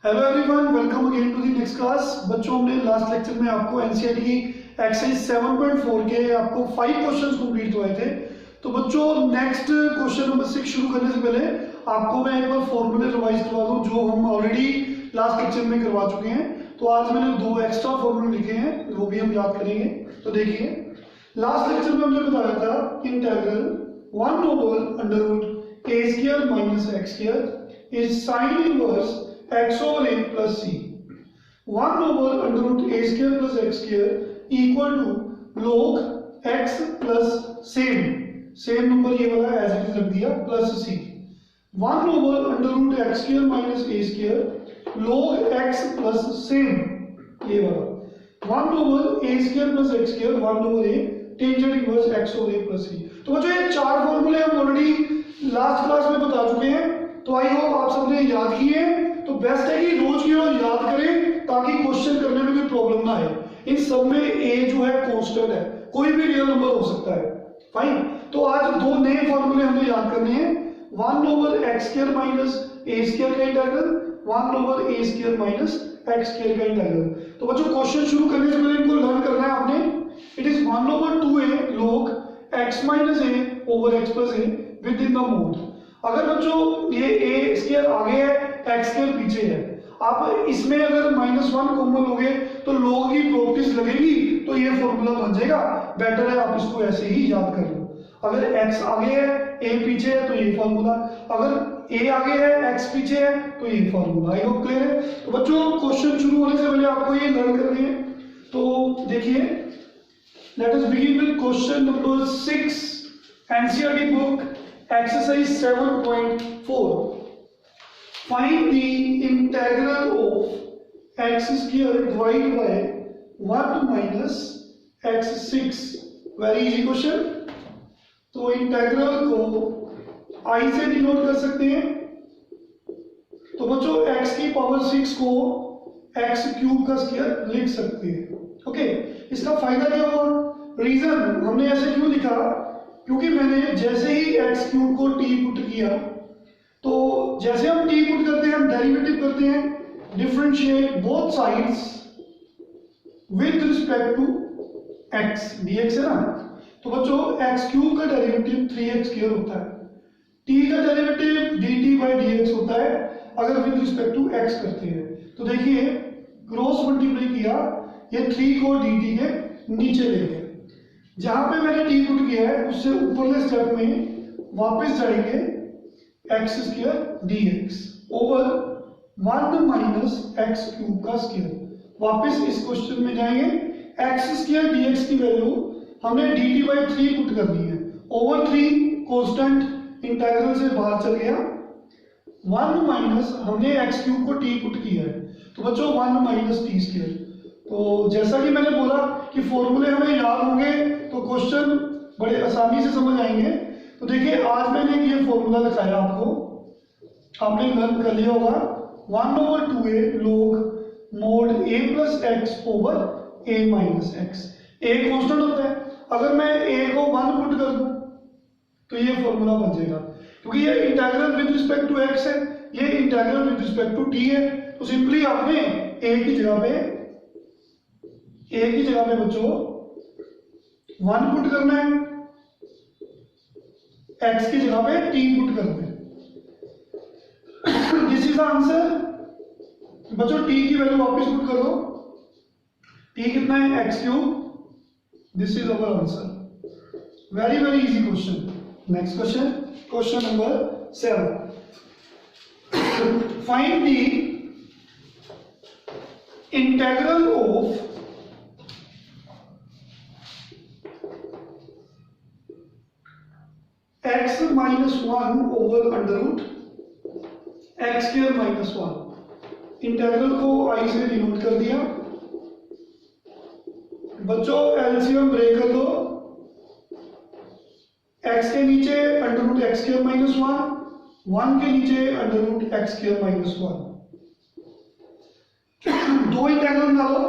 Hello everyone, welcome again to the next class. बच्चों, हमने last lecture में आपको एनसीईआरटी की एक्सरसाइज 7.4 के आपको 5 क्वेश्चंस कंप्लीट करवाए थे। तो बच्चों, नेक्स्ट क्वेश्चन नंबर 6 शुरू करने से पहले आपको मैं एक बार फॉर्मूले रिवाइज करवा दूं जो हम ऑलरेडी लास्ट लेक्चर में करवा चुके हैं। तो आज मैंने 2 एक्स्ट्रा फॉर्मूले लिखे हैं, वो भी हम याद करेंगे। तो देखिए, लास्ट लेक्चर में हमने बताया था integral 1/√a² minus x² is sine inverse x over a plus c 1/√a² plus x² equal to log x plus same number ये वाला एज इट इज रख दिया plus c 1/√x² minus a² log x plus same ये वाला 1/a² plus x² 1/a tangent inverse x over a plus c। तो बच्चों, ये 4 फॉर्मूले हम ऑलरेडी लास्ट क्लास में बता चुके हैं। तो आई होप आप सबने याद किए। तो बेस्ट है कि रोज की रोज याद करें ताकि क्वेश्चन करने में कोई प्रॉब्लम ना आए। इन सब में a जो है कांस्टेंट है, कोई भी रियल नंबर हो सकता है। फाइन। तो आज 2 नए फॉर्मूले हमें याद करने हैं। 1/x² माइनस a² का इंटीग्रल, 1/a² माइनस x² का इंटीग्रल। तो बच्चों, क्वेश्चन शुरू करने से पहले इनको लर्न करना है आपने। It is 1/2a log x minus a over x plus a within the mode। अगर बच्चों ये a² आगे है, x² पीछे है, आप इसमें अगर -1 कॉमन लोगे तो log की प्रॉपर्टीज लगेगी, तो ये फॉर्मूला बन जाएगा। बेटर है आप इसको ऐसे ही याद कर लो। अगर x आगे है, a पीछे है, तो ये फॉर्मूला। अगर a आगे है, x पीछे है, तो ये फॉर्मूला। आई होप क्लियर है। तो बच्चों, क्वेश्चन शुरू होने से पहले आपको ये लर्न करनी है। तो देखिए, let us begin with question number 6, NCERT book exercise 7.4। find the integral of x² divided by 1 minus x6। Very easy question. तो इंटेग्रल को i से डिनोट कर सकते हैं। तो बच्चों, x की पावर 6 को x³ का स्क्वायर लिख सकते हैं। ओके, इसका फायदा क्या हुआ? रीजन हमने ऐसे क्यों लिखा? क्योंकि मैंने जैसे ही x³ को t पुट किया, तो जैसे हम t पुट करते हैं, हम डेरिवेटिव करते हैं, differentiate both sides with respect to x dx है ना। तो बच्चों, x³ का डेरिवेटिव 3x² होता है, t का डेरिवेटिव dt/dx होता है अगर विद रिस्पेक्ट टू x करते हैं। तो देखिए, क्रॉस मल्टीप्लाई किया, ये 3 को dt के नीचे ले गया। जहां पे मैंने t पुट किया है उससे ऊपरले स्टेप में वापस जाएंगे x² dx over 1 minus x³ का स्क्वायर। वापस इस क्वेश्चन में जाएंगे, x² dx की वैल्यू हमने dt/3 पुट करनी है ओवर 3 कांस्टेंट इंटीग्रल से बाहर चल गया। 1 माइनस हमने x³ को t पुट किया है, तो बच्चों 1 माइनस t²। तो जैसा कि मैंने बोला कि फॉर्मूले हमें याद होंगे तो क्वेश्चन बड़े आसानी से समझ आएंगे। तो देखिए, आज मैंने ये फॉर्मूला दिखाया आपको, आपने लर्न कर लिया होगा। 1/2a log mod a plus x over a minus x। a constant होता है, अगर मैं a को 1 पुट कर दूं तो ये फॉर्मूला बन जाएगा। क्योंकि ये integral with respect to x है, ये integral with respect to t है। तो सिंपली आपने a की जगह पे बच्चों 1 पुट करना है, x की जगह पे t पुट करना है। This is answer. बच्चों, t की वैल्यू वापस पुट कर दो। t कितना है? x³। This is our answer. Very very easy question. Next question, question number 7। Find the integral of x minus 1 over √x² minus 1। Integral को i से denote कर दिया। बच्चों, एलसीएम ब्रेक कर दो। x के नीचे √x² minus 1, 1 के नीचे √x² minus 1। दो इंटीग्रल बना लो।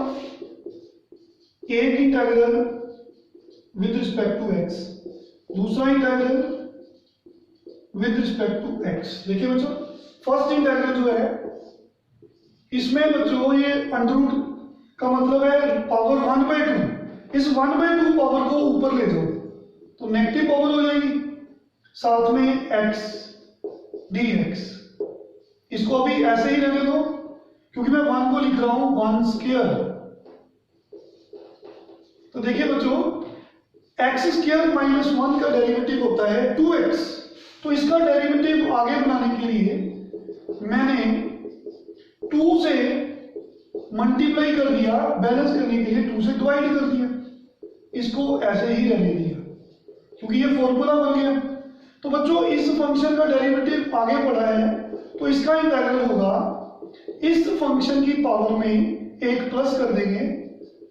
एक integral with respect to x, दूसरा integral with respect to x। देखिए बच्चों, फर्स्ट इंटीग्रल जो है इसमें बच्चों ये अंडर रूट का मतलब है पावर 1/2, इस 1/2 पावर को ऊपर ले जाओ तो नेगेटिव पावर हो जाएगी, साथ में x dx। इसको अभी ऐसे ही रहने दो क्योंकि मैं 1 को लिख रहा हूं 1²। तो देखिए बच्चों x² माइनस 1 का डेरिवेटिव होता है 2x, तो इसका डेरिवेटिव आगे बनाने के लिए मैंने 2 से मल्टीप्लाई कर दिया, बैलेंस करने के लिए 2 से डिवाइड कर दिया, इसको ऐसे ही रहने दिया क्योंकि ये फॉर्मूला बन गया। तो बच्चों इस फंक्शन का डेरिवेटिव आगे बढ़ा है तो इसका इंटीग्रल होगा, इस फंक्शन की पावर में एक प्लस कर देंगे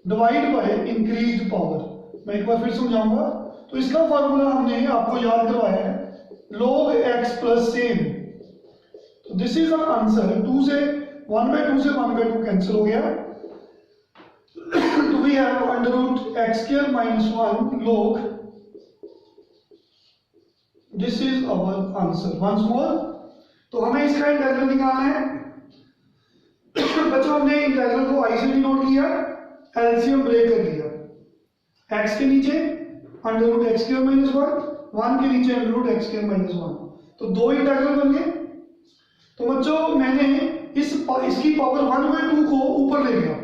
डिवाइड बाय इंक्रीज्ड पावर। मैं एक बार फिर समझाऊंगा। तो इसका फॉर्मूला हमने आपको याद करवाया है log x प्लस सेम। तो दिस इज आवर आंसर। 2 से 1/2 से 1/2 कैंसिल हो गया, तो we have under root x² minus 1 log, this is our answer. Once more, तो हमें इसका इंटीग्रल निकालना है। बच्चों हमने इंटीग्रल को आई से डिनोट किया, एलसीएम ब्रेक कर दिया। x के नीचे अंडर रूट x² माइनस 1 के नीचे अंडर रूट x² माइनस 1, तो दो इंटीग्रल बन गए। तो बच्चों मैंने इसकी पावर 1/2 को ऊपर ले गया,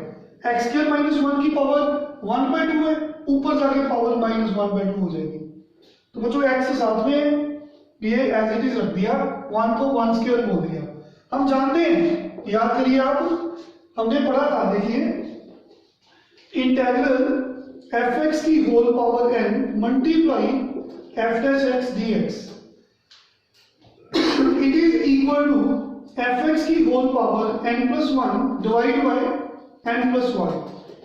x² माइनस 1 की पावर 1/2 है, ऊपर जाके पावर माइनस 1/2 हो जाएगी। तो बच्चों x साथ में ये एज इट इज रख दिया, 1 को 1² बोल दिया। हम जानते हैं, याद करिए आप, हमने पढ़ा था, देखिए इंटीग्रल fx की whole power n multiply f dash x dx it is equal to fx की whole power n plus 1 divide by n plus 1।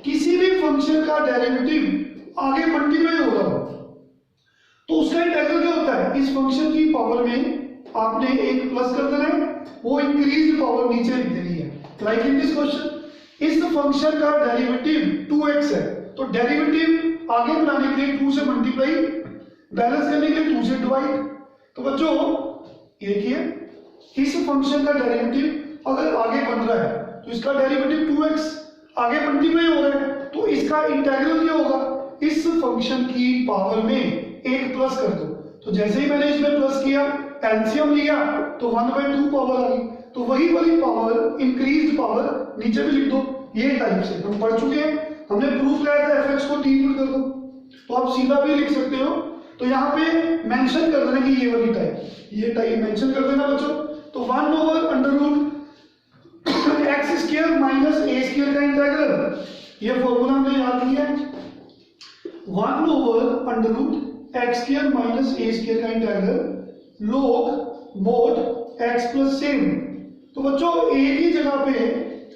किसी भी फंक्शन का डेरिवेटिव आगे मल्टीप्लाई हो रहा हो तो उसका इंटीग्रल क्या होता है, इस फंक्शन की पावर में आपने एक प्लस कर देना है, वो इंक्रीज्ड पावर नीचे लिख देनी है। लाइक इन दिस क्वेश्चन, इस फंक्शन का डेरिवेटिव 2x है, तो डेरिवेटिव आगे बनाने के लिए 2 से मल्टीप्लाई, बैलेंस करने के लिए 2 से डिवाइड। तो बच्चों ये देखिए, इस फंक्शन का डेरिवेटिव अगर आगे बन रहा है तो इसका डेरिवेटिव 2x आगे मल्टीप्लाई हो रहा है, तो इसका इंटीग्रल क्या होगा, इस फंक्शन की पावर में एक प्लस कर दो। तो जैसे ही मैंने इसमें प्लस किया, एलसीएम लिया, तो 1/2 पावर आ गई, तो वही वाली पावर इंक्रीज्ड पावर नीचे भी लिख दो। ये टाइप से हम पढ़ चुके हैं, हमने प्रूफ लाया था fx को 3 पुट कर दो, तो आप सीधा भी लिख सकते हो। तो यहाँ पे मेंशन कर देना कि ये वाली टाइप, ये टाइप मेंशन कर देना बच्चों। तो 1 over under root x² minus a² का इंटीग्रल, ये फॉर्मूला हमने याद किया है, 1 over under root x² minus a² का integral log mod x plus same. तो बच्चों एक ही जगह पे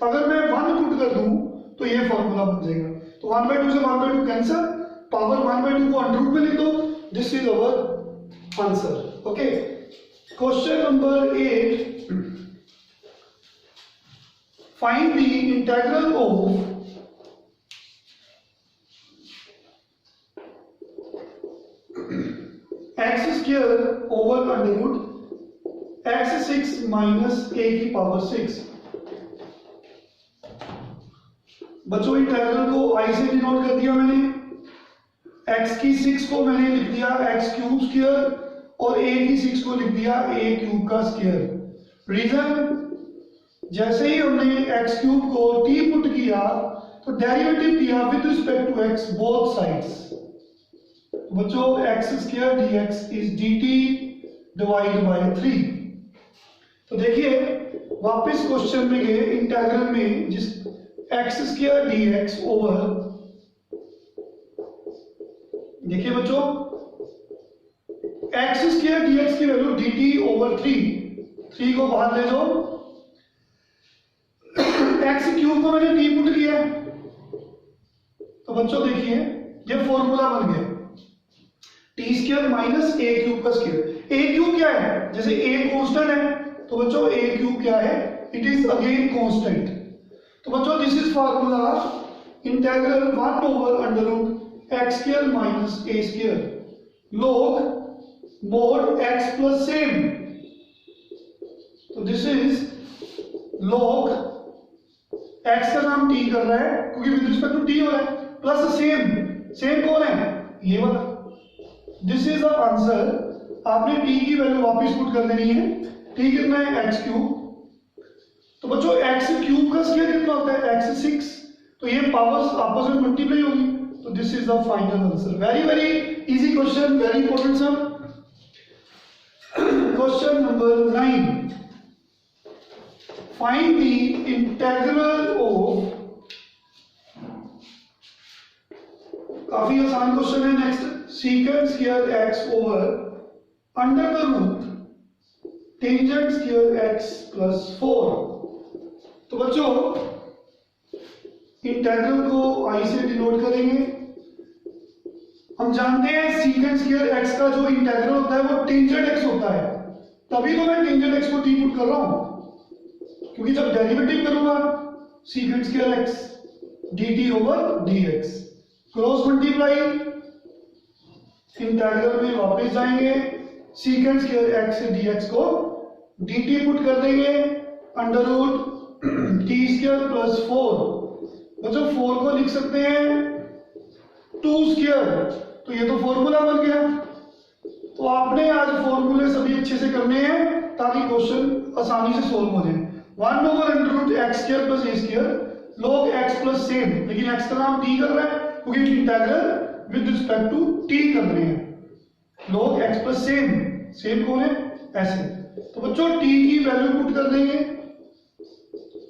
अगर मैं 1 पुट कर दूं तो ये फॉर्मूला बन जाएगा। तो 1/2 से 1/2 कैंसिल, पावर 1/2 को अंडर रूट में लिख दो, this is our answer. Okay, question number 8, find the integral of x² over under root x6 minus a की पावर 6। बच्चों इंटीग्रल को i से डिनोट कर दिया मैंने, x की 6 को मैंने लिख दिया x³ और a की 6 को लिख दिया a³ का स्क्वायर। रीजन, जैसे ही हमने x³ को t पुट किया तो डेरिवेटिव किया with respect to x both sides. बच्चों x² dx is dt divide by 3। तो देखिए वापस क्वेश्चन में गए, इंटीग्रल में जिस x² dx ओवर, देखिए बच्चों x² dx की वैल्यू dt ओवर 3 को बाहर ले जाओ, x³ को मैंने t पुट किया, तो बच्चों देखिए ये फॉर्मूला बन गया t² माइनस a³ का स्क्वायर। a³ क्या है, जैसे a कांस्टेंट है तो बच्चों a³ क्या है, इट इज अगेन कांस्टेंट। तो बच्चों this is formula integral 1 over under root x² minus a² log mod x plus same. तो दिस इज log x का नाम t कर रहा है क्योंकि विद रिस्पेक्ट टू t हो रहा है, प्लस सेम कौन है, ये वाला। This is the answer. आपने t की वैल्यू वापस पुट कर देनी है। t कितना है, x क्यूब। तो बच्चों x क्यूब का स्क्वायर कितना होता है, x 6। तो ये पावर्स आपस में मल्टीप्लाई होगी। तो this is the final answer. Very very easy question, very important sum. Question number 9, find the integral of, काफी आसान क्वेश्चन है। Next, secant square x over under the root tangent square x plus 4। तो बच्चों integral को i से denote करेंगे। हम जानते हैं सीकेंट स्क्वायर x का जो इंटीग्रल होता है वो टेंजेंट x होता है, तभी तो मैं टेंजेंट x को t पुट कर रहा हूं, क्योंकि जब डेरिवेटिव करूंगा secant square x dt over dx, cross multiply, integral में वापस जाएंगे, सीकेंट स्क्वायर x से dx को dt पुट कर देंगे, under root t square plus 4। बच्चों 4 को लिख सकते हैं 2 स्क्वायर, तो ये तो फॉर्मूला बन गया। तो आपने आज फॉर्मूले सभी अच्छे से करने हैं ताकि क्वेश्चन आसानी से सोल्व हो जाए। 1 over under root x square plus a square, log x plus same, लेकिन x का नाम t कर रहा है क्योंकि integral with respect to t कर रहे हैं। log x प्लस सेम कौन है, ऐसे। तो बच्चों t की वैल्यू पुट कर देंगे,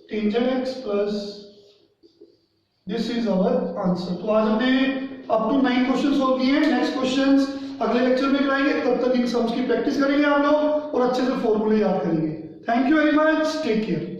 tangent x plus, this is our answer. तो आज हमने अप टू 9 क्वेश्चन सॉल्व किए हैं। नेक्स्ट क्वेश्चंस अगले लेक्चर में कराएंगे, तब तक इन सम्स की प्रैक्टिस करेंगे आप लोग और अच्छे से फॉर्मूले याद करेंगे। Thank you very much, take care.